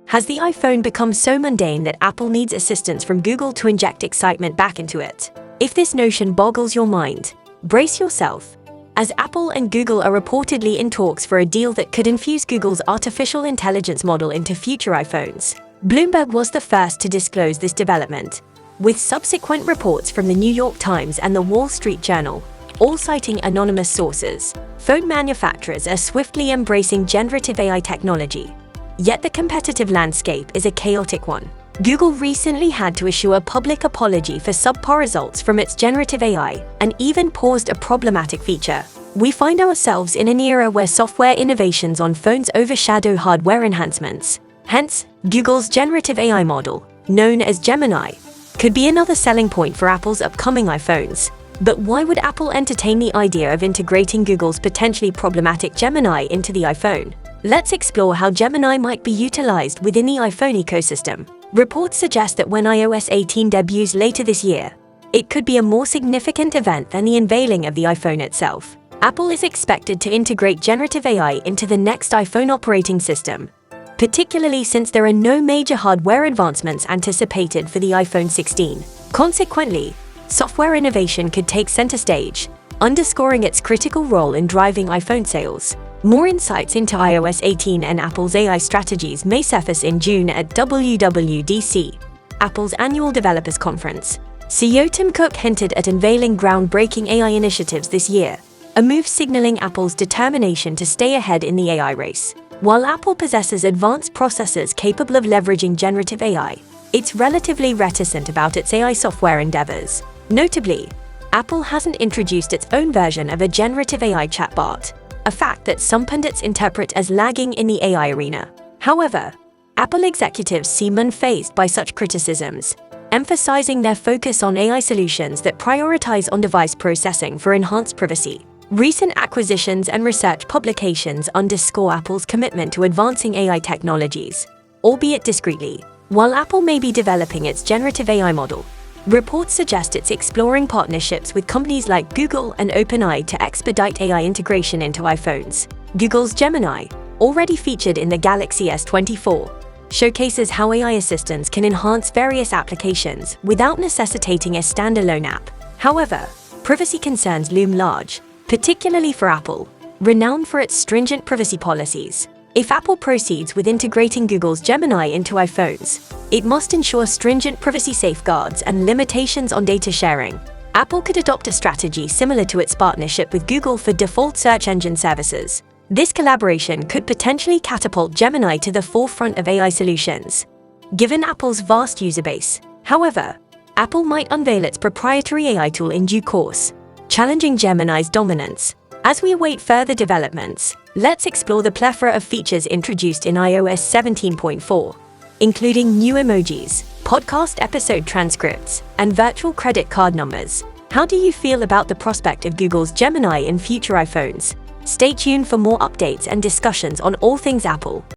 Has the iPhone become so mundane that Apple needs assistance from Google to inject excitement back into it? If this notion boggles your mind, brace yourself, as Apple and Google are reportedly in talks for a deal that could infuse Google's artificial intelligence model into future iPhones. Bloomberg was the first to disclose this development, with subsequent reports from the New York Times and the Wall Street Journal, all citing anonymous sources. Phone manufacturers are swiftly embracing generative AI technology, yet the competitive landscape is a chaotic one. Google recently had to issue a public apology for subpar results from its generative AI and even paused a problematic feature. We find ourselves in an era where software innovations on phones overshadow hardware enhancements. Hence, Google's generative AI model, known as Gemini, could be another selling point for Apple's upcoming iPhones. But why would Apple entertain the idea of integrating Google's potentially problematic Gemini into the iPhone? Let's explore how Gemini might be utilized within the iPhone ecosystem. Reports suggest that when iOS 18 debuts later this year, it could be a more significant event than the unveiling of the iPhone itself. Apple is expected to integrate generative AI into the next iPhone operating system, particularly since there are no major hardware advancements anticipated for the iPhone 16. Consequently, software innovation could take center stage, underscoring its critical role in driving iPhone sales. More insights into iOS 18 and Apple's AI strategies may surface in June at WWDC, Apple's annual developers conference. CEO Tim Cook hinted at unveiling groundbreaking AI initiatives this year, a move signaling Apple's determination to stay ahead in the AI race. While Apple possesses advanced processors capable of leveraging generative AI, it's relatively reticent about its AI software endeavors. Notably, Apple hasn't introduced its own version of a generative AI chatbot, a fact that some pundits interpret as lagging in the AI arena. However, Apple executives seem unfazed by such criticisms, emphasizing their focus on AI solutions that prioritize on-device processing for enhanced privacy. Recent acquisitions and research publications underscore Apple's commitment to advancing AI technologies, albeit discreetly. While Apple may be developing its generative AI model, reports suggest it's exploring partnerships with companies like Google and OpenAI to expedite AI integration into iPhones. Google's Gemini, already featured in the Galaxy S24, showcases how AI assistants can enhance various applications without necessitating a standalone app. However, privacy concerns loom large, particularly for Apple, renowned for its stringent privacy policies. If Apple proceeds with integrating Google's Gemini into iPhones, it must ensure stringent privacy safeguards and limitations on data sharing. Apple could adopt a strategy similar to its partnership with Google for default search engine services. This collaboration could potentially catapult Gemini to the forefront of AI solutions, given Apple's vast user base. However, Apple might unveil its proprietary AI tool in due course, challenging Gemini's dominance. As we await further developments, let's explore the plethora of features introduced in iOS 17.4, including new emojis, podcast episode transcripts, and virtual credit card numbers. How do you feel about the prospect of Google's Gemini in future iPhones? Stay tuned for more updates and discussions on all things Apple.